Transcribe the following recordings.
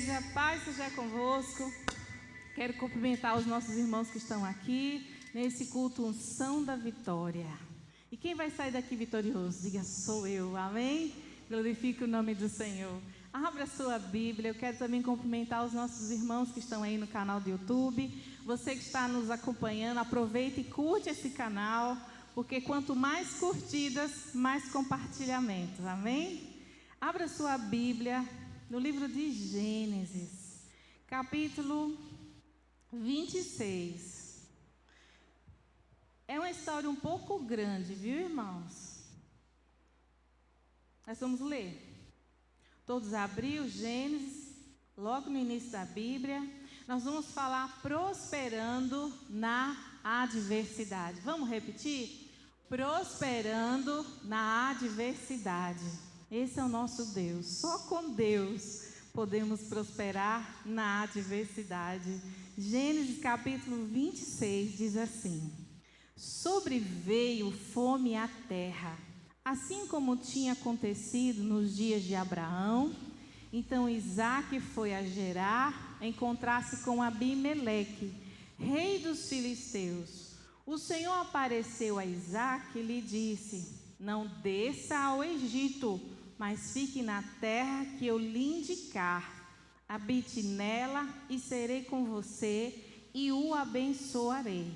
igreja, paz seja convosco. Quero cumprimentar os nossos irmãos que estão aqui nesse culto Unção da Vitória. E quem vai sair daqui vitorioso? Diga, sou eu, amém? Glorifique o nome do Senhor. Abra a sua Bíblia. Eu quero também cumprimentar os nossos irmãos que estão aí no canal do YouTube. Você que está nos acompanhando, aproveita e curte esse canal, porque quanto mais curtidas, mais compartilhamentos, amém? Abra a sua Bíblia no livro de Gênesis, capítulo 26. É uma história um pouco grande, viu, irmãos? Nós vamos ler. Todos abriram Gênesis, logo no início da Bíblia. Nós vamos falar prosperando na adversidade. Vamos repetir? Prosperando na adversidade. Esse é o nosso Deus. Só com Deus podemos prosperar na adversidade. Gênesis capítulo 26 diz assim: sobreveio fome à terra, assim como tinha acontecido nos dias de Abraão. Então Isaque foi a Gerar, encontrar-se com Abimeleque, rei dos filisteus. O Senhor apareceu a Isaque e lhe disse: não desça ao Egito, mas fique na terra que eu lhe indicar. Habite nela e serei com você e o abençoarei.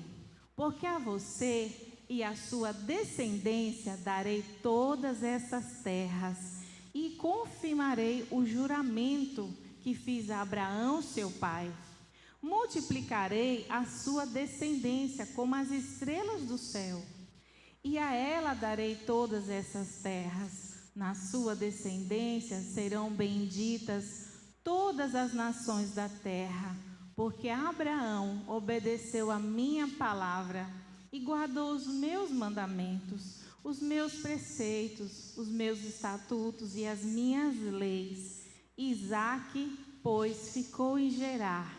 Porque a você e a sua descendência darei todas essas terras e confirmarei o juramento que fiz a Abraão, seu pai. Multiplicarei a sua descendência como as estrelas do céu, e a ela darei todas essas terras. Na sua descendência serão benditas todas as nações da terra, porque Abraão obedeceu a minha palavra e guardou os meus mandamentos, os meus preceitos, os meus estatutos e as minhas leis. Isaque, pois, ficou em Gerar.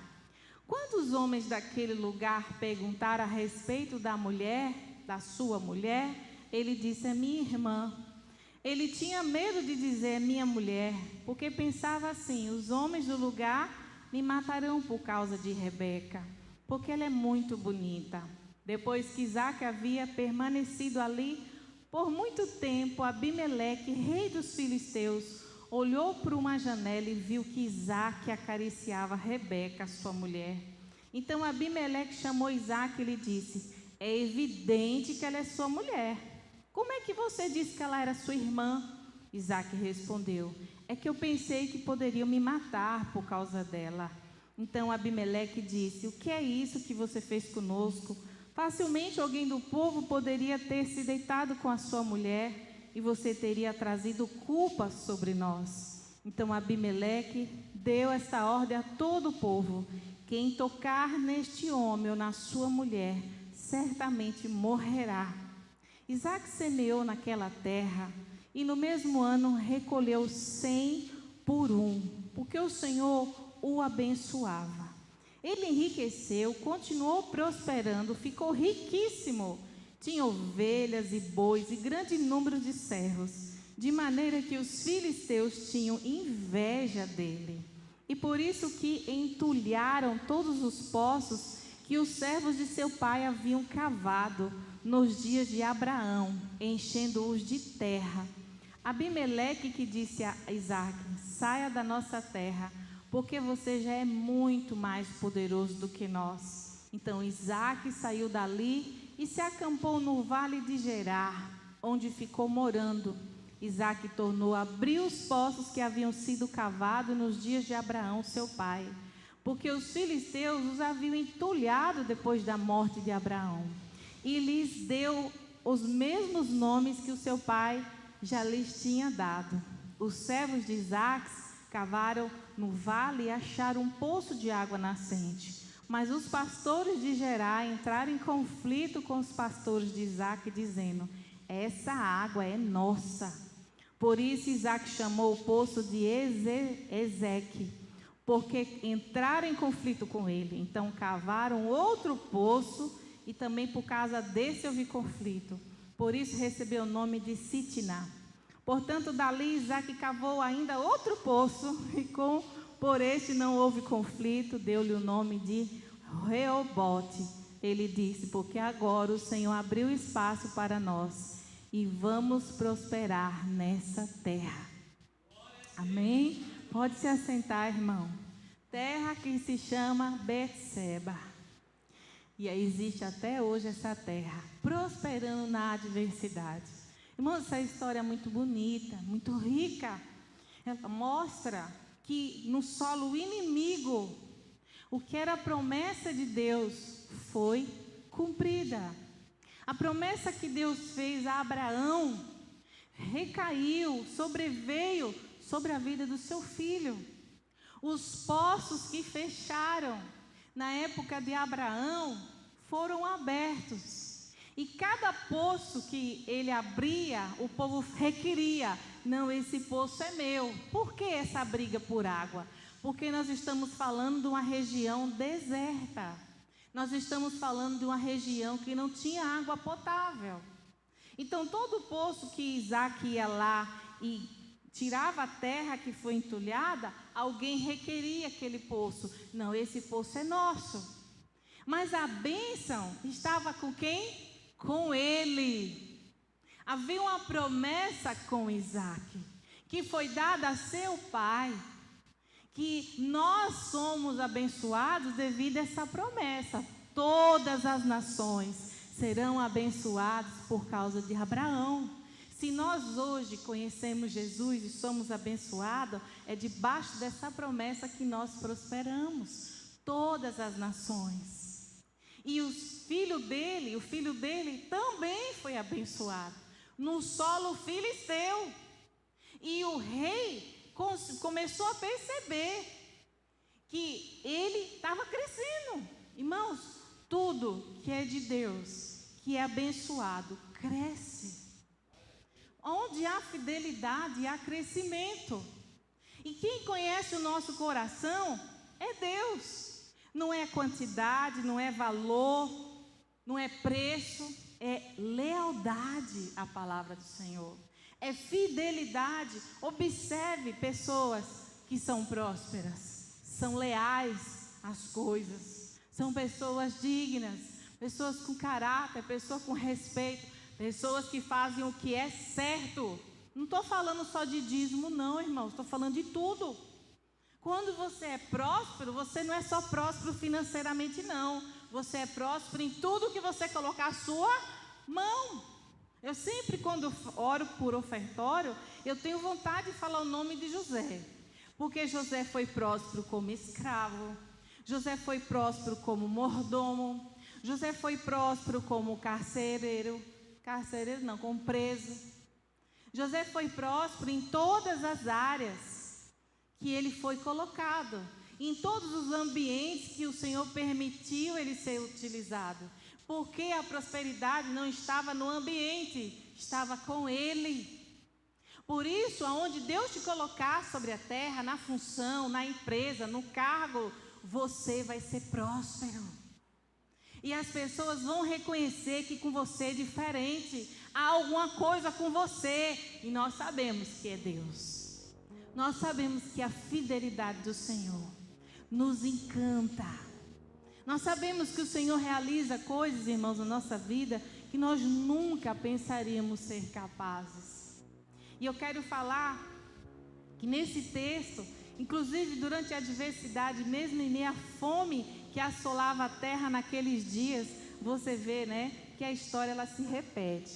Quando os homens daquele lugar perguntaram a respeito da mulher, da sua mulher, ele disse: é minha irmã. Ele tinha medo de dizer minha mulher, porque pensava assim: os homens do lugar me matarão por causa de Rebeca, porque ela é muito bonita. Depois que Isaque havia permanecido ali por muito tempo, Abimeleque, rei dos filisteus, olhou por uma janela e viu que Isaque acariciava Rebeca, sua mulher. Então Abimeleque chamou Isaque e lhe disse: é evidente que ela é sua mulher. Como é que você disse que ela era sua irmã? Isaque respondeu: é que eu pensei que poderiam me matar por causa dela. Então Abimeleque disse: o que é isso que você fez conosco? Facilmente alguém do povo poderia ter se deitado com a sua mulher e você teria trazido culpa sobre nós. Então Abimeleque deu esta ordem a todo o povo: quem tocar neste homem ou na sua mulher, certamente morrerá. Isaque semeou naquela terra e no mesmo ano recolheu 100 por um, porque o Senhor o abençoava. Ele enriqueceu, continuou prosperando, ficou riquíssimo. Tinha ovelhas e bois e grande número de servos, de maneira que os filisteus tinham inveja dele. E por isso que entulharam todos os poços que os servos de seu pai haviam cavado nos dias de Abraão, enchendo-os de terra. Abimeleque que disse a Isaque: saia da nossa terra, porque você já é muito mais poderoso do que nós. Então Isaque saiu dali e se acampou no vale de Gerar, onde ficou morando. Isaque tornou a abrir os poços que haviam sido cavados nos dias de Abraão, seu pai, porque os filisteus os haviam entulhado depois da morte de Abraão. E lhes deu os mesmos nomes que o seu pai já lhes tinha dado. Os servos de Isaque cavaram no vale e acharam um poço de água nascente. Mas os pastores de Gerar entraram em conflito com os pastores de Isaque, dizendo: essa água é nossa. Por isso Isaque chamou o poço de Ezeque, porque entraram em conflito com ele. Então cavaram outro poço, e também por causa desse houve conflito. Por isso recebeu o nome de Sitná. Portanto, dali Isaque cavou ainda outro poço, e com Por este não houve conflito, deu-lhe o nome de Reobote. Ele disse, porque agora o Senhor abriu espaço para nós e vamos prosperar nessa terra. Amém? Pode se assentar, irmão. Terra que se chama Betseba. E aí existe até hoje essa terra, prosperando na adversidade. Irmãos, essa história é muito bonita, muito rica. Ela mostra que no solo inimigo, o que era a promessa de Deus foi cumprida. A promessa que Deus fez a Abraão recaiu, sobreveio sobre a vida do seu filho. Os poços que fecharam na época de Abraão foram abertos. E cada poço que ele abria, o povo requeria: não, esse poço é meu. Por que essa briga por água? Porque nós estamos falando de uma região deserta. Nós estamos falando de uma região que não tinha água potável. Então, todo poço que Isaac ia lá e tirava a terra que foi entulhada, alguém requeria aquele poço. Não, esse poço é nosso. Mas a bênção estava com quem? Com ele. Havia uma promessa com Isaac, que foi dada a seu pai, que nós somos abençoados devido a essa promessa. Todas as nações serão abençoadas por causa de Abraão. Se nós hoje conhecemos Jesus e somos abençoados, é debaixo dessa promessa que nós prosperamos. Todas as nações. E o filho dele também foi abençoado no solo filisteu. E o rei começou a perceber que ele estava crescendo. Irmãos, tudo que é de Deus, que é abençoado, cresce. Onde há fidelidade, há crescimento. E quem conhece o nosso coração é Deus. Não é quantidade, não é valor, não é preço, é lealdade à palavra do Senhor. É fidelidade. Observe pessoas que são prósperas, são leais às coisas, são pessoas dignas, pessoas com caráter, pessoas com respeito, pessoas que fazem o que é certo. Não estou falando só de dízimo não, irmãos, estou falando de tudo. Quando você é próspero, você não é só próspero financeiramente não, você é próspero em tudo que você colocar a sua mão. Eu sempre, quando oro por ofertório, eu tenho vontade de falar o nome de José, porque José foi próspero como escravo, José foi próspero como mordomo, José foi próspero como como preso. José foi próspero em todas as áreas que ele foi colocado, em todos os ambientes que o Senhor permitiu ele ser utilizado, porque a prosperidade não estava no ambiente, estava com ele. Por isso, aonde Deus te colocar sobre a terra, na função, na empresa, no cargo, você vai ser próspero. E as pessoas vão reconhecer que com você é diferente, há alguma coisa com você, e nós sabemos que é Deus. Nós sabemos que a fidelidade do Senhor nos encanta. Nós sabemos que o Senhor realiza coisas, irmãos, na nossa vida que nós nunca pensaríamos ser capazes. E eu quero falar que nesse texto, inclusive durante a adversidade, mesmo em meio à fome que assolava a terra naqueles dias, você vê, né, que a história ela se repete.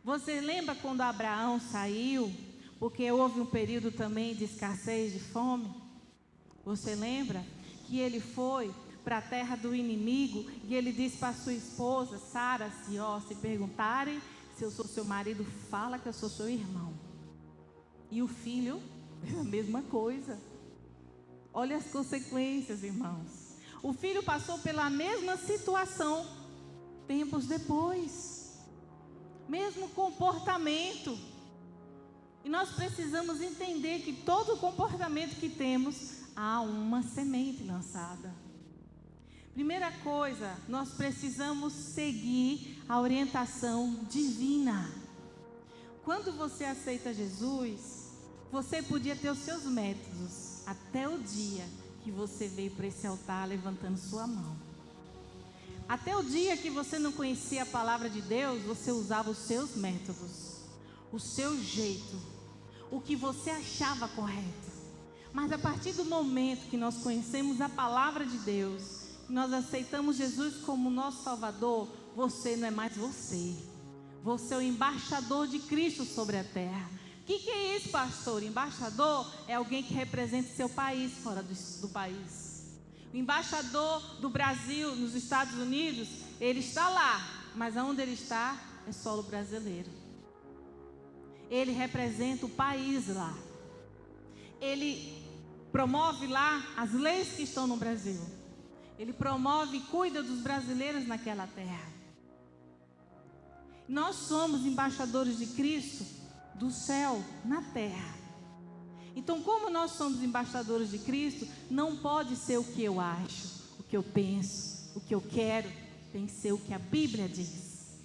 Você lembra quando Abraão saiu? Porque houve um período também de escassez, de fome. Você lembra que ele foi para a terra do inimigo e ele disse para sua esposa, Sara, se perguntarem se eu sou seu marido, fala que eu sou seu irmão. E o filho, a mesma coisa. Olha as consequências, irmãos. O filho passou pela mesma situação tempos depois. Mesmo comportamento. E nós precisamos entender que todo comportamento que temos, há uma semente lançada. Primeira coisa, nós precisamos seguir a orientação divina. Quando você aceita Jesus, você podia ter os seus métodos. até o dia que você veio para esse altar levantando sua mão. Até o dia que você não conhecia a palavra de Deus, você usava os seus métodos, o seu jeito, o que você achava correto. Mas a partir do momento que nós conhecemos a palavra de Deus, nós aceitamos Jesus como nosso Salvador, você não é mais você. Você é o embaixador de Cristo sobre a terra. O que é isso, pastor? Embaixador é alguém que representa seu país fora do país. O embaixador do Brasil nos Estados Unidos, ele está lá, mas aonde ele está é solo brasileiro. Ele representa o país lá. Ele promove lá as leis que estão no Brasil. Ele promove e cuida dos brasileiros naquela terra. Nós somos embaixadores de Cristo do céu na terra. Então, como nós somos embaixadores de Cristo, não pode ser o que eu acho, o que eu penso, o que eu quero. Tem que ser o que a Bíblia diz.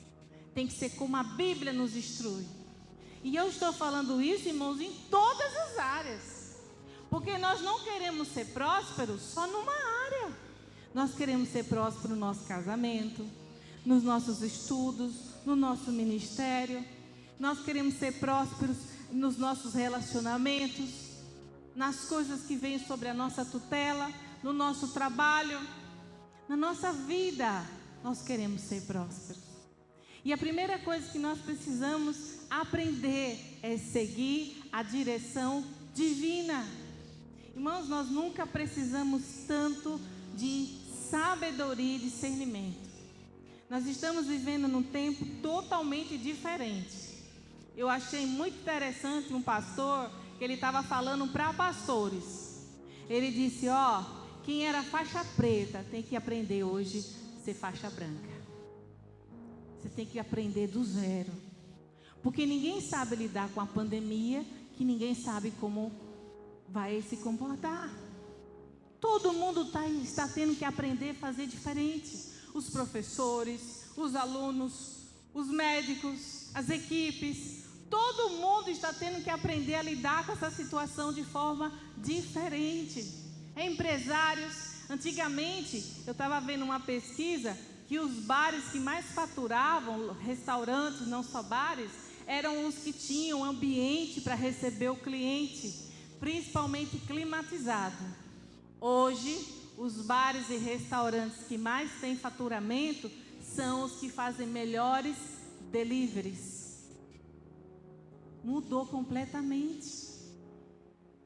Tem que ser como a Bíblia nos instrui. E eu estou falando isso, irmãos, em todas as áreas. Porque nós não queremos ser prósperos só numa área. Nós queremos ser prósperos no nosso casamento, nos nossos estudos, no nosso ministério. Nós queremos ser prósperos nos nossos relacionamentos, nas coisas que vêm sobre a nossa tutela, no nosso trabalho, na nossa vida. Nós queremos ser prósperos. E a primeira coisa que nós precisamos aprender é seguir a direção divina. Irmãos, nós nunca precisamos tanto de sabedoria e discernimento. Nós estamos vivendo num tempo totalmente diferente. Eu achei muito interessante um pastor, que ele estava falando para pastores. Ele disse, quem era faixa preta tem que aprender hoje a ser faixa branca. Você tem que aprender do zero. Porque ninguém sabe lidar com a pandemia, que ninguém sabe como vai se comportar. Todo mundo está tendo que aprender a fazer diferente. Os professores, os alunos, os médicos, as equipes. Todo mundo está tendo que aprender a lidar com essa situação de forma diferente. Empresários, antigamente, eu estava vendo uma pesquisa que os bares que mais faturavam, restaurantes, não só bares, eram os que tinham ambiente para receber o cliente, principalmente climatizado. Hoje, os bares e restaurantes que mais têm faturamento são os que fazem melhores deliveries. Mudou completamente.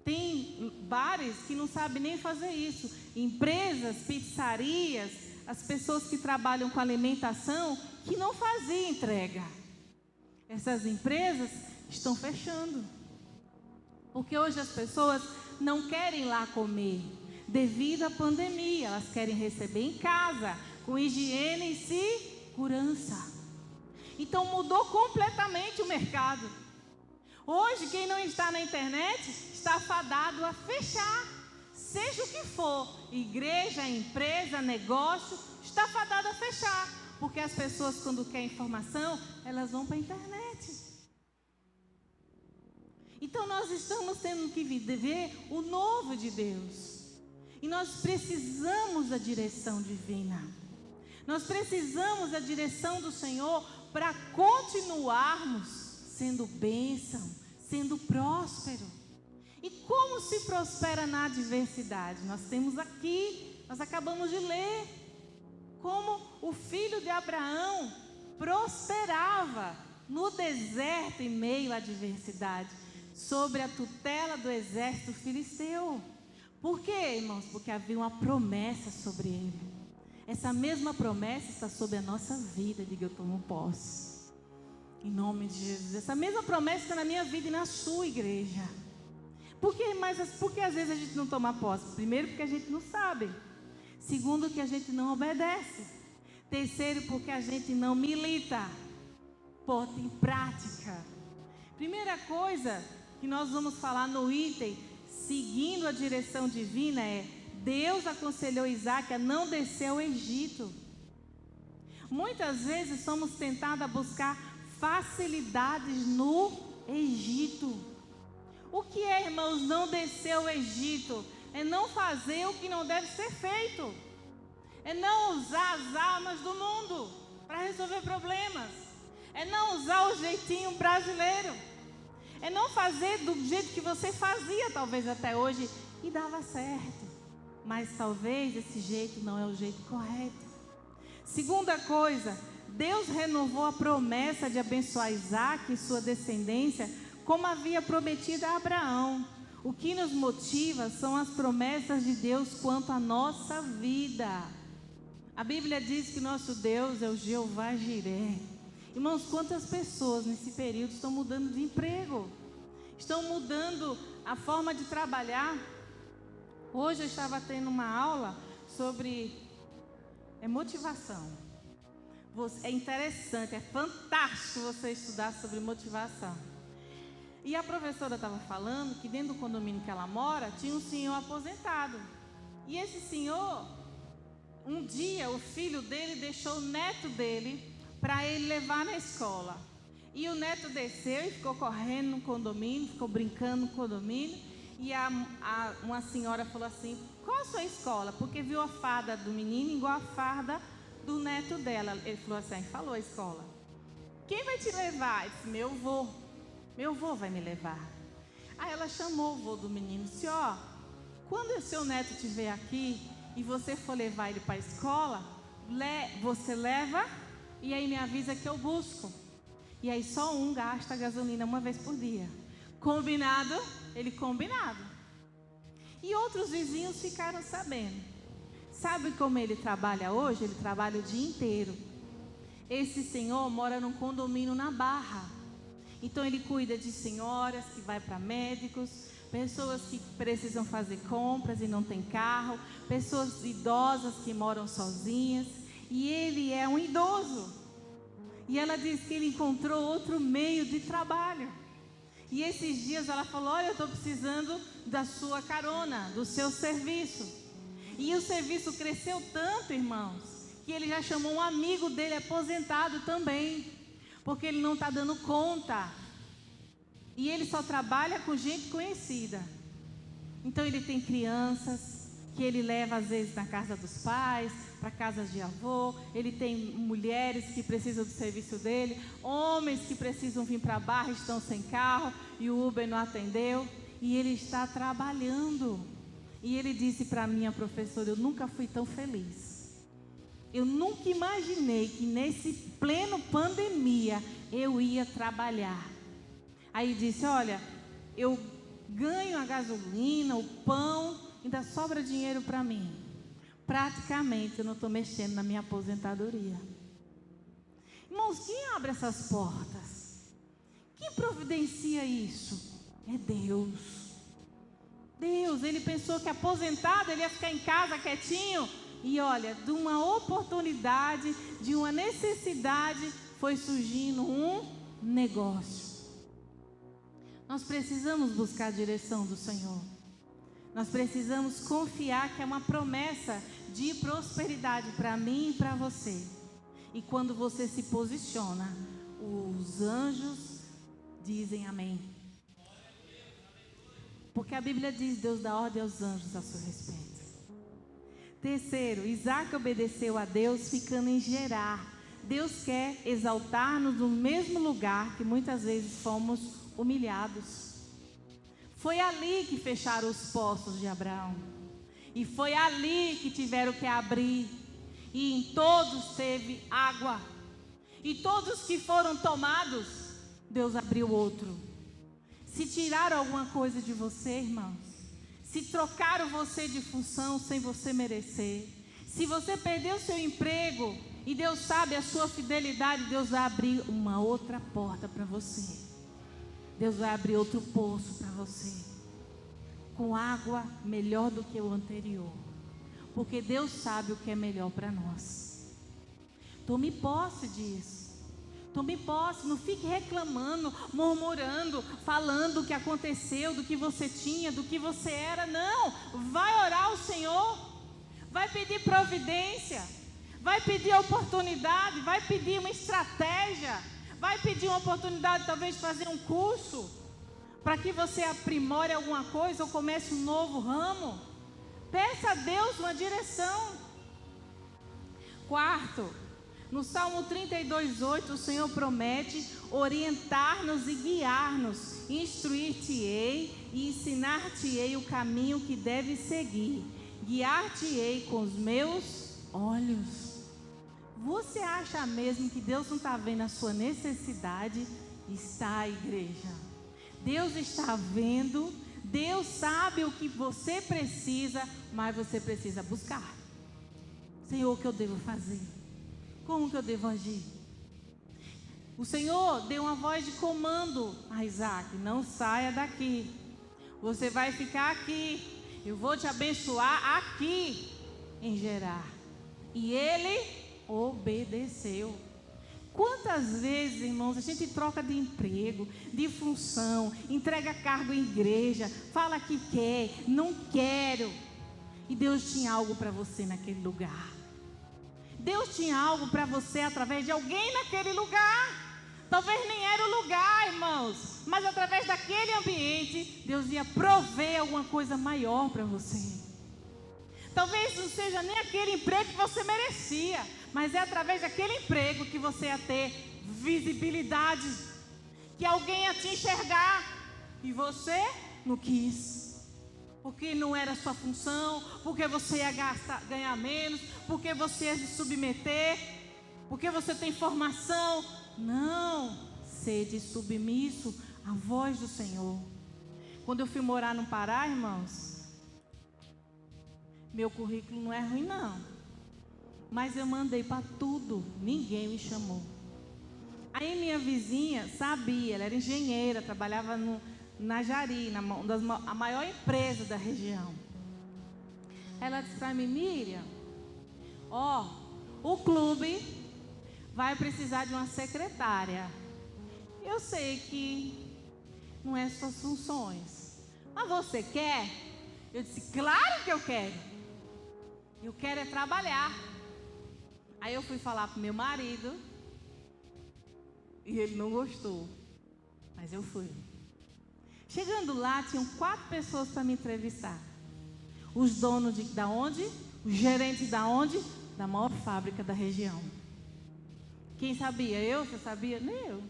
Tem bares que não sabem nem fazer isso. Empresas, pizzarias, as pessoas que trabalham com alimentação, que não faziam entrega. Essas empresas estão fechando. Porque hoje as pessoas não querem ir lá comer. Devido à pandemia, elas querem receber em casa, com higiene e segurança. Então mudou completamente o mercado. Hoje, quem não está na internet está fadado a fechar. Seja o que for, igreja, empresa, negócio, está fadado a fechar. Porque as pessoas, quando querem informação, elas vão para a internet. Então nós estamos tendo que viver o novo de Deus. E nós precisamos da direção divina. Nós precisamos da direção do Senhor para continuarmos sendo bênção, sendo próspero. E como se prospera na adversidade? Nós temos aqui, nós acabamos de ler, como o filho de Abraão prosperava no deserto em meio à adversidade, sobre a tutela do exército filisteu. Por quê, irmãos? Porque havia uma promessa sobre ele. Essa mesma promessa está sobre a nossa vida. Diga, eu tomo posse. Em nome de Jesus. Essa mesma promessa está na minha vida e na sua igreja. Por que às vezes a gente não toma posse? Primeiro, porque a gente não sabe. Segundo, que a gente não obedece. Terceiro, porque a gente não milita. Bota em prática. Primeira coisa que nós vamos falar no item, seguindo a direção divina, é: Deus aconselhou Isaac a não descer ao Egito. Muitas vezes somos tentados a buscar facilidades no Egito. O que é, irmãos, não descer ao Egito? É não fazer o que não deve ser feito. É não usar as armas do mundo para resolver problemas. É não usar o jeitinho brasileiro. É não fazer do jeito que você fazia, talvez até hoje, e dava certo. Mas talvez esse jeito não é o jeito correto. Segunda coisa, Deus renovou a promessa de abençoar Isaac e sua descendência, como havia prometido a Abraão. O que nos motiva são as promessas de Deus quanto à nossa vida. A Bíblia diz que nosso Deus é o Jeová Jiré. Irmãos, quantas pessoas nesse período estão mudando de emprego? Estão mudando a forma de trabalhar? Hoje eu estava tendo uma aula sobre motivação. É interessante, é fantástico você estudar sobre motivação. E a professora estava falando que dentro do condomínio que ela mora, tinha um senhor aposentado. E esse senhor, um dia o filho dele deixou o neto dele para ele levar na escola. E o neto desceu e ficou correndo no condomínio, ficou brincando no condomínio. E uma senhora falou assim: qual a sua escola? Porque viu a farda do menino igual a farda do neto dela. Ele falou assim, falou a escola. Quem vai te levar? Ele disse, meu avô vai me levar. Aí ela chamou o avô do menino e disse, quando o seu neto estiver aqui e você for levar ele para a escola, você leva e aí me avisa que eu busco. E aí só um gasta gasolina uma vez por dia. Combinado? Ele combinado. E outros vizinhos ficaram sabendo. Sabe como ele trabalha hoje? Ele trabalha o dia inteiro. Esse senhor mora num condomínio na Barra. Então ele cuida de senhoras que vai para médicos, pessoas que precisam fazer compras e não tem carro, pessoas idosas que moram sozinhas. E ele é um idoso. E ela diz que ele encontrou outro meio de trabalho. E esses dias ela falou, olha, eu estou precisando da sua carona, do seu serviço. E o serviço cresceu tanto, irmãos, que ele já chamou um amigo dele aposentado também, porque ele não está dando conta. E ele só trabalha com gente conhecida. Então ele tem crianças que ele leva às vezes na casa dos pais, para casas de avô. Ele tem mulheres que precisam do serviço dele, homens que precisam vir para a Barra, estão sem carro e o Uber não atendeu. E ele está trabalhando. E ele disse para a minha professora, eu nunca fui tão feliz. Eu nunca imaginei que nesse pleno pandemia eu ia trabalhar. Aí disse, olha, eu ganho a gasolina, o pão, ainda sobra dinheiro para mim. Praticamente eu não estou mexendo na minha aposentadoria. Irmãos, quem abre essas portas? Quem providencia isso? É Deus. Deus, ele pensou que aposentado ele ia ficar em casa quietinho. E olha, de uma oportunidade, de uma necessidade, foi surgindo um negócio. Nós precisamos buscar a direção do Senhor. Nós precisamos confiar que é uma promessa de prosperidade para mim e para você. E quando você se posiciona, os anjos dizem amém. Porque a Bíblia diz, Deus dá ordem aos anjos a seu respeito. Terceiro, Isaac obedeceu a Deus ficando em Gerar. Deus quer exaltar-nos no mesmo lugar que muitas vezes fomos humilhados. Foi ali que fecharam os poços de Abraão. E foi ali que tiveram que abrir. E em todos teve água. E todos que foram tomados, Deus abriu outro. Se tiraram alguma coisa de você, irmãos, se trocaram você de função sem você merecer, se você perdeu seu emprego e Deus sabe a sua fidelidade, Deus vai abrir uma outra porta para você. Deus vai abrir outro poço para você, com água melhor do que o anterior, porque Deus sabe o que é melhor para nós. Tome posse disso. Tome posse, não fique reclamando, murmurando, falando o que aconteceu, do que você tinha, do que você era. Não, vai orar ao Senhor, vai pedir providência, vai pedir oportunidade, vai pedir uma estratégia, vai pedir uma oportunidade talvez de fazer um curso, para que você aprimore alguma coisa ou comece um novo ramo. Peça a Deus uma direção. Quarto, no Salmo 32:8, o Senhor promete orientar-nos e guiar-nos. Instruir-te-ei e ensinar-te-ei o caminho que deves seguir. Guiar-te-ei com os meus olhos. Você acha mesmo que Deus não está vendo a sua necessidade? Está, igreja. Deus está vendo. Deus sabe o que você precisa, mas você precisa buscar. Senhor, o que eu devo fazer? Como que eu devo agir? O Senhor deu uma voz de comando a Isaac: não saia daqui. Você vai ficar aqui. Eu vou te abençoar aqui em Gerar. E ele obedeceu. Quantas vezes, irmãos, a gente troca de emprego, de função, entrega cargo em igreja, fala que quer, não quero. E Deus tinha algo para você naquele lugar. Deus tinha algo para você através de alguém naquele lugar. Talvez nem era o lugar, irmãos, mas através daquele ambiente, Deus ia prover alguma coisa maior para você. Talvez não seja nem aquele emprego que você merecia, mas é através daquele emprego que você ia ter visibilidade, que alguém ia te enxergar, e você não quis. Porque não era sua função, porque você ia ganhar menos, porque você ia se submeter, porque você tem formação. Não, sede submisso à voz do Senhor. Quando eu fui morar no Pará, irmãos, meu currículo não é ruim não, mas eu mandei para tudo, ninguém me chamou. Aí minha vizinha sabia, ela era engenheira, trabalhava na Jari, a maior empresa da região. Ela disse para mim: Miriam, o clube vai precisar de uma secretária. Eu sei que não é suas funções, mas você quer? Eu disse: claro que eu quero. Eu quero é trabalhar. Aí eu fui falar para o meu marido e ele não gostou, mas eu fui. Chegando lá, tinham 4 pessoas para me entrevistar. Os donos da onde? Os gerentes da onde? Da maior fábrica da região. Quem sabia? Eu? Você sabia? Nem eu.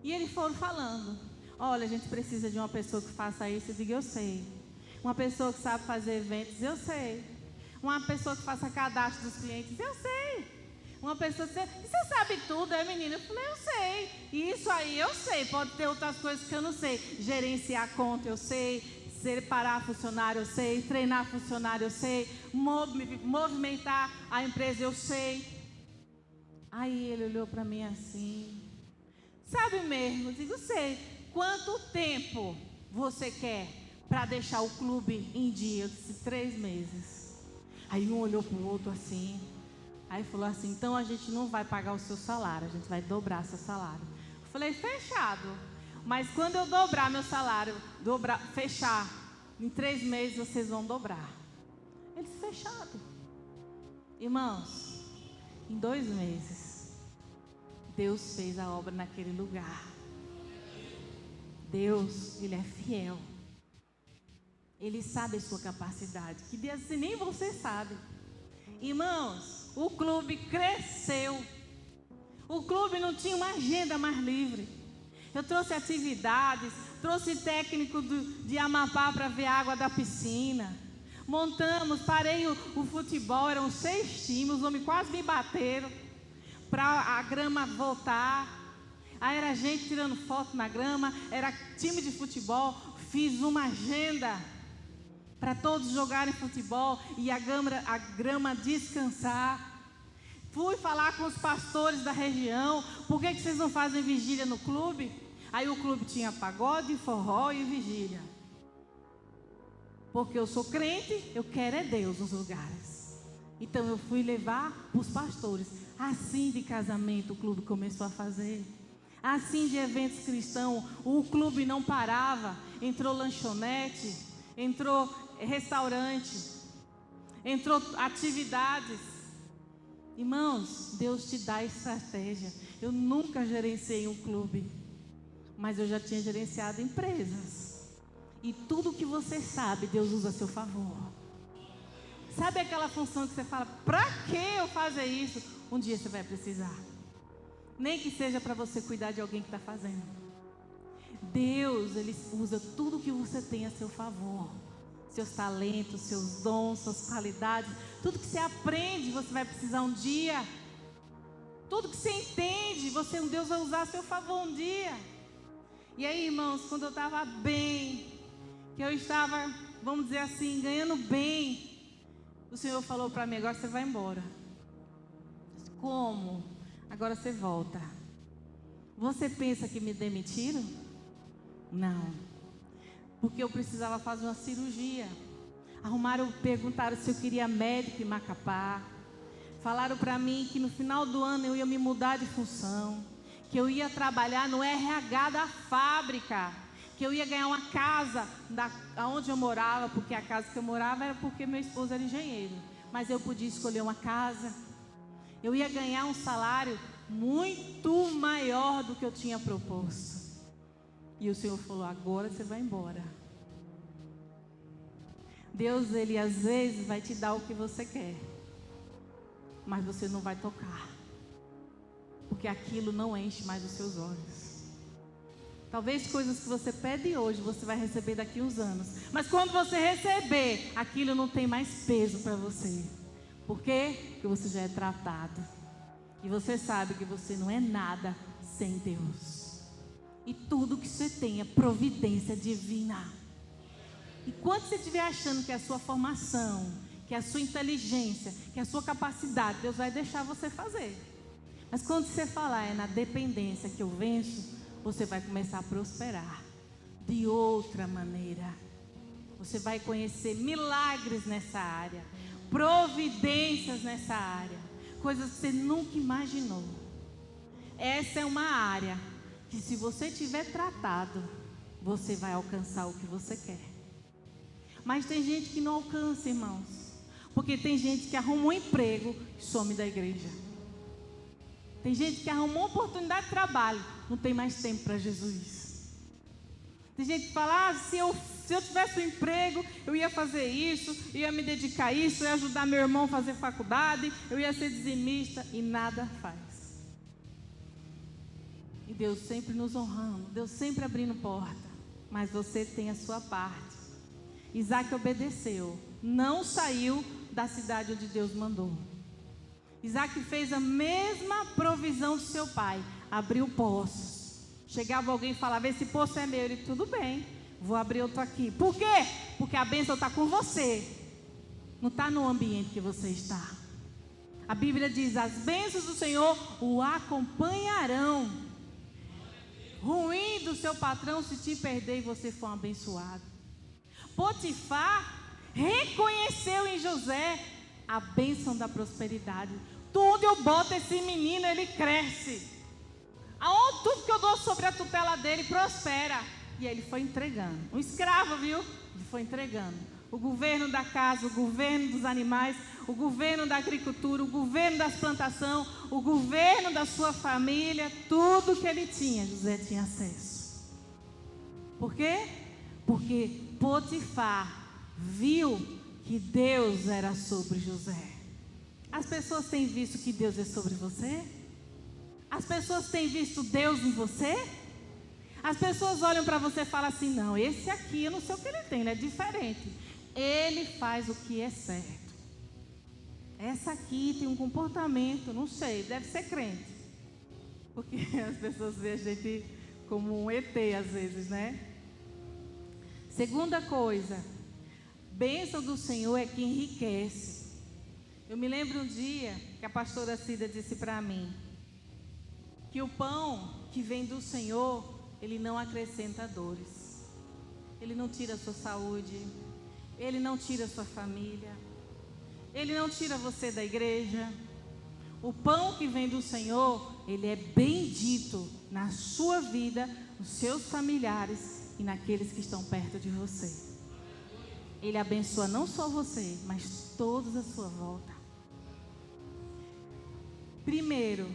E eles foram falando: olha, a gente precisa de uma pessoa que faça isso. Eu digo: eu sei. Uma pessoa que sabe fazer eventos. Eu sei. Uma pessoa que faça cadastro dos clientes. Eu sei. Uma pessoa que você sabe tudo, é, menina? Eu falei: eu sei. Isso aí eu sei. Pode ter outras coisas que eu não sei. Gerenciar conta, eu sei. Separar funcionário, eu sei. Treinar funcionário, eu sei. Movimentar a empresa, eu sei. Aí ele olhou para mim assim: sabe mesmo? Eu digo: sei. Quanto tempo você quer para deixar o clube em dia? Eu disse: 3 meses. Aí um olhou para o outro assim. Aí falou assim: então a gente não vai pagar o seu salário, a gente vai dobrar seu salário. Eu falei: fechado. Mas quando eu dobrar meu salário, fechar, em 3 meses vocês vão dobrar. Ele disse: fechado. Irmãos, em 2 meses, Deus fez a obra naquele lugar. Deus, Ele é fiel. Ele sabe a sua capacidade, que Deus nem você sabe. Irmãos, o clube cresceu. O clube não tinha uma agenda mais livre. Eu trouxe atividades, trouxe técnico de Amapá para ver a água da piscina. Montamos, parei o futebol, eram 6 times, os homens quase me bateram para a grama voltar. Aí era gente tirando foto na grama, era time de futebol. Fiz uma agenda para todos jogarem futebol e a grama descansar. Fui falar com os pastores da região: por que vocês não fazem vigília no clube? Aí o clube tinha pagode, forró e vigília. Porque eu sou crente, eu quero é Deus nos lugares. Então eu fui levar para os pastores. Assim de casamento o clube começou a fazer. Assim de eventos cristãos, o clube não parava. Entrou lanchonete, entrou restaurante, entrou atividades. Irmãos, Deus te dá estratégia. Eu nunca gerenciei um clube, mas eu já tinha gerenciado empresas. E tudo que você sabe, Deus usa a seu favor. Sabe aquela função que você fala, para que eu fazer isso? Um dia você vai precisar. Nem que seja para você cuidar de alguém que está fazendo. Deus, Ele usa tudo que você tem a seu favor. Seus talentos, seus dons, suas qualidades. Tudo que você aprende, você vai precisar um dia. Tudo que você entende, Deus vai usar a seu favor um dia. E aí, irmãos, quando eu estava bem, que eu estava, vamos dizer assim, ganhando bem, o Senhor falou para mim, agora você vai embora. Eu disse, como? Agora você volta. Você pensa que me demitiram? Não. Porque eu precisava fazer uma cirurgia. Perguntaram se eu queria médico em Macapá. Falaram para mim que no final do ano eu ia me mudar de função. Que eu ia trabalhar no RH da fábrica. Que eu ia ganhar uma casa onde eu morava. Porque a casa que eu morava era porque meu esposo era engenheiro. Mas eu podia escolher uma casa. Eu ia ganhar um salário muito maior do que eu tinha proposto. E o Senhor falou, agora você vai embora. Deus, Ele às vezes vai te dar o que você quer, mas você não vai tocar, porque aquilo não enche mais os seus olhos. Talvez coisas que você pede hoje, você vai receber daqui a uns anos. Mas quando você receber, aquilo não tem mais peso para você. Por quê? Porque você já é tratado. E você sabe que você não é nada sem Deus. E tudo que você tem é providência divina. E quando você estiver achando que é a sua formação, que é a sua inteligência, que é a sua capacidade, Deus vai deixar você fazer. Mas quando você falar, é na dependência que eu venço, você vai começar a prosperar de outra maneira. Você vai conhecer milagres nessa área, providências nessa área, coisas que você nunca imaginou. Essa é uma área que, se você tiver tratado, você vai alcançar o que você quer. Mas tem gente que não alcança, irmãos, porque tem gente que arruma um emprego e some da igreja. Tem gente que arrumou uma oportunidade de trabalho, não tem mais tempo para Jesus. Tem gente que fala, se eu tivesse um emprego, eu ia fazer isso, eu ia me dedicar a isso, eu ia ajudar meu irmão a fazer faculdade, eu ia ser dizimista, e nada faz. E Deus sempre nos honrando, Deus sempre abrindo porta, mas você tem a sua parte. Isaac obedeceu, não saiu da cidade onde Deus mandou. Isaac fez a mesma provisão do seu pai, abriu poços. Chegava alguém e falava, esse poço é meu. Ele, tudo bem, vou abrir outro aqui. Por quê? Porque a bênção está com você, não está no ambiente que você está. A Bíblia diz, as bênçãos do Senhor o acompanharão. Ruim do seu patrão se te perder e você for um abençoado. Potifar reconheceu em José a bênção da prosperidade. Tudo eu boto esse menino, ele cresce. Tudo que eu dou sobre a tutela dele prospera. E aí ele foi entregando. Um escravo, viu? Ele foi entregando. O governo da casa, o governo dos animais, o governo da agricultura, o governo das plantações, o governo da sua família, tudo que ele tinha, José tinha acesso. Por quê? Porque Potifar viu que Deus era sobre José. As pessoas têm visto que Deus é sobre você? As pessoas têm visto Deus em você? As pessoas olham para você e falam assim, não, esse aqui eu não sei o que ele tem, ele é diferente. Ele faz o que é certo. Essa aqui tem um comportamento, não sei, deve ser crente. Porque as pessoas veem a gente como um ET às vezes, né? Segunda coisa, bênção do Senhor é que enriquece. Eu me lembro um dia que a pastora Cida disse para mim que o pão que vem do Senhor, ele não acrescenta dores. Ele não tira a sua saúde, ele não tira a sua família, ele não tira você da igreja. O pão que vem do Senhor, ele é bendito na sua vida, nos seus familiares e naqueles que estão perto de você. Ele abençoa não só você, mas todos à sua volta. Primeiro,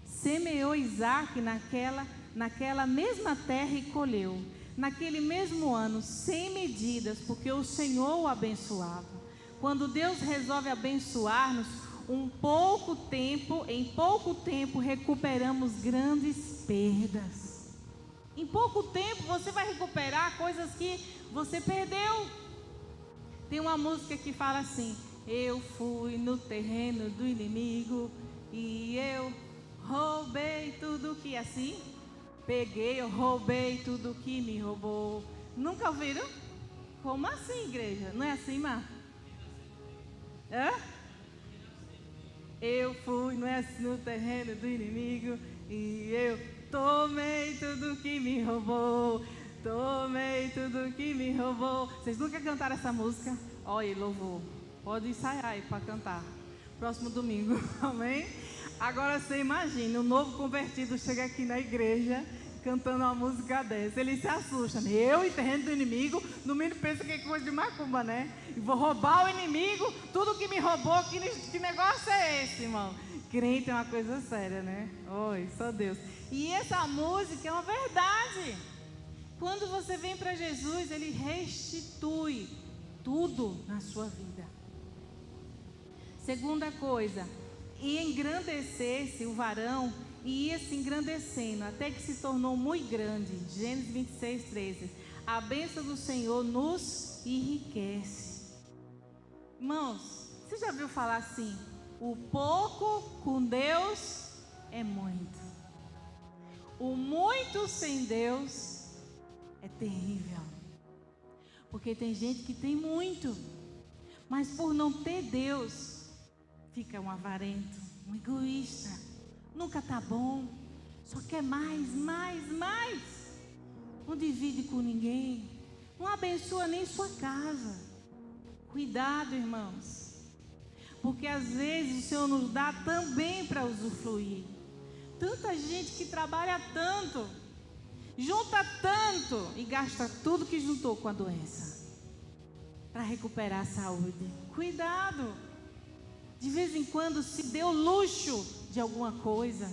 semeou Isaac naquela naquela mesma terra e colheu, naquele mesmo ano, sem medidas, porque o Senhor o abençoava. Quando Deus resolve abençoar-nos, em pouco tempo recuperamos grandes perdas. Em pouco tempo você vai recuperar coisas que você perdeu. Tem uma música que fala assim: eu fui no terreno do inimigo e eu roubei tudo que assim. Peguei, eu roubei tudo que me roubou. Nunca ouviram? Como assim, igreja? Não é assim, Mar? Hã? Eu fui no terreno do inimigo e eu tomei tudo que me roubou. Tomei tudo que me roubou. Vocês nunca cantaram essa música? Olha, louvor. Pode ensaiar aí para cantar. Próximo domingo, amém? Agora você imagina, um novo convertido chega aqui na igreja cantando uma música dessa. Ele se assusta. Eu, em terreno do inimigo, no mínimo pensa que é coisa de macumba, né? E vou roubar o inimigo, tudo que me roubou, que negócio é esse, irmão? Crente é uma coisa séria, né? Oi, só Deus. E essa música é uma verdade. Quando você vem para Jesus, Ele restitui tudo na sua vida. Segunda coisa, e engrandecer-se o varão, e ia se engrandecendo, até que se tornou muito grande. Gênesis 26, 13. A bênção do Senhor nos enriquece. Irmãos, você já ouviu falar assim? O pouco com Deus é muito. O muito sem Deus é terrível. Porque tem gente que tem muito, mas por não ter Deus, fica um avarento, um egoísta, nunca está bom, só quer mais. Não divide com ninguém, não abençoa nem sua casa. Cuidado, irmãos, porque às vezes o Senhor nos dá também para usufruir. Tanta gente que trabalha tanto, junta tanto e gasta tudo que juntou com a doença para recuperar a saúde. Cuidado. De vez em quando se deu luxo de alguma coisa,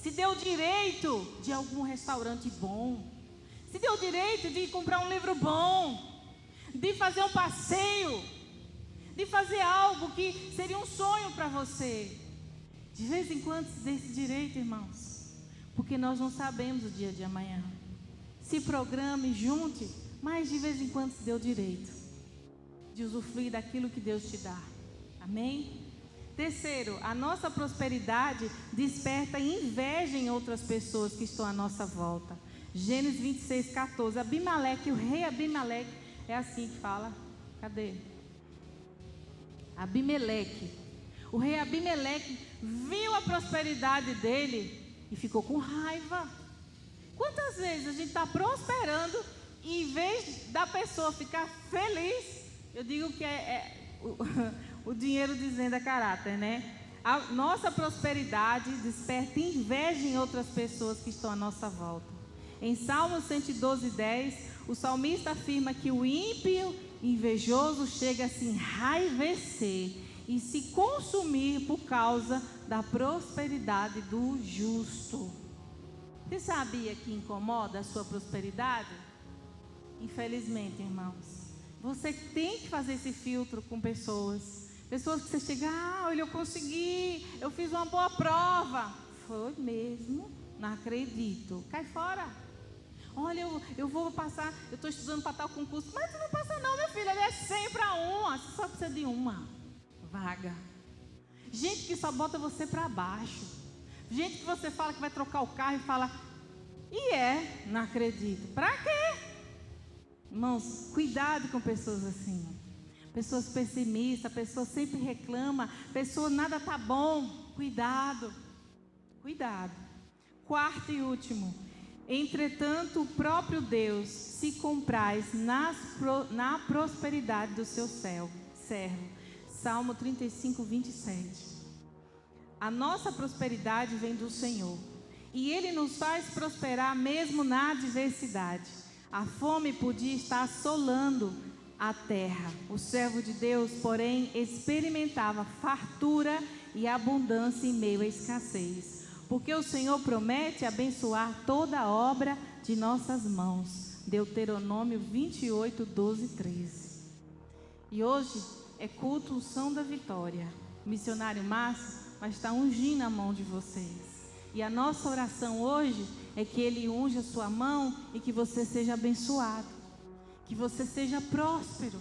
se deu direito de algum restaurante bom, se deu direito de comprar um livro bom, de fazer um passeio, de fazer algo que seria um sonho para você. De vez em quando se dê esse direito, irmãos, porque nós não sabemos o dia de amanhã. Se programe, junte, mas de vez em quando se dê o direito de usufruir daquilo que Deus te dá. Amém? Terceiro, a nossa prosperidade desperta inveja em outras pessoas que estão à nossa volta. Gênesis 26, 14. Abimeleque, o rei Abimeleque, é assim que fala. Cadê? Abimeleque. O rei Abimeleque viu a prosperidade dele e ficou com raiva. Quantas vezes a gente está prosperando e em vez da pessoa ficar feliz, eu digo que o dinheiro dizendo a caráter, né? A nossa prosperidade desperta inveja em outras pessoas que estão à nossa volta. Em Salmo 112, 10, o salmista afirma que o ímpio invejoso chega a se enraivecer e se consumir por causa da prosperidade do justo. Você sabia que incomoda a sua prosperidade? Infelizmente, irmãos, você tem que fazer esse filtro com pessoas que você chega, olha, eu consegui, eu fiz uma boa prova. Foi mesmo? Não acredito. Cai fora. Olha, eu vou passar, eu estou estudando para tal concurso. Mas tu não passa não, meu filho, ele é 100 para 1, você só precisa de uma vaga. Gente que só bota você para baixo. Gente que você fala que vai trocar o carro e fala, não acredito. Para quê? Irmãos, cuidado com pessoas assim. Pessoas pessimistas, pessoas sempre reclamam, pessoa nada tá bom. Cuidado. Quarto e último. Entretanto, o próprio Deus se compraz na prosperidade do seu servo. Salmo 35, 27. A nossa prosperidade vem do Senhor. E Ele nos faz prosperar mesmo na adversidade. A fome podia estar assolando a terra. O servo de Deus, porém, experimentava fartura e abundância em meio à escassez. porque o Senhor promete abençoar toda a obra de nossas mãos. Deuteronômio 28, 12 e 13. E hoje é culto unção da vitória. O missionário Márcio vai estar ungindo a mão de vocês. E a nossa oração hoje é que Ele unja a sua mão e que você seja abençoado, que você seja próspero,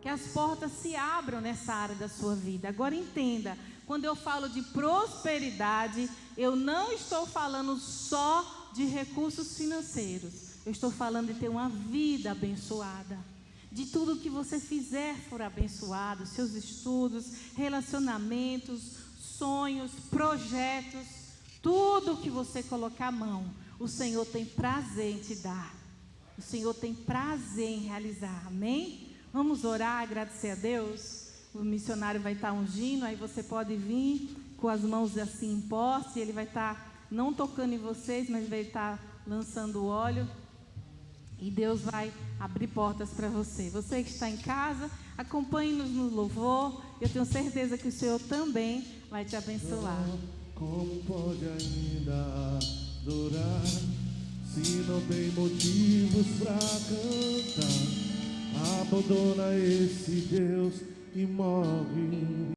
que as portas se abram nessa área da sua vida. Agora entenda, quando eu falo de prosperidade, eu não estou falando só de recursos financeiros. Eu estou falando de ter uma vida abençoada. De tudo que você fizer for abençoado, seus estudos, relacionamentos, sonhos, projetos, tudo que você colocar a mão, o Senhor tem prazer em te dar. O Senhor tem prazer em realizar, amém? Vamos orar, agradecer a Deus. O missionário vai estar ungindo, aí você pode vir com as mãos assim em posse, ele vai estar não tocando em vocês, mas vai estar lançando o óleo. E Deus vai abrir portas para você. Você que está em casa, acompanhe-nos no louvor. Eu tenho certeza que o Senhor também vai te abençoar. Como pode ainda adorar se não tem motivos para cantar? Abandona esse Deus e morre.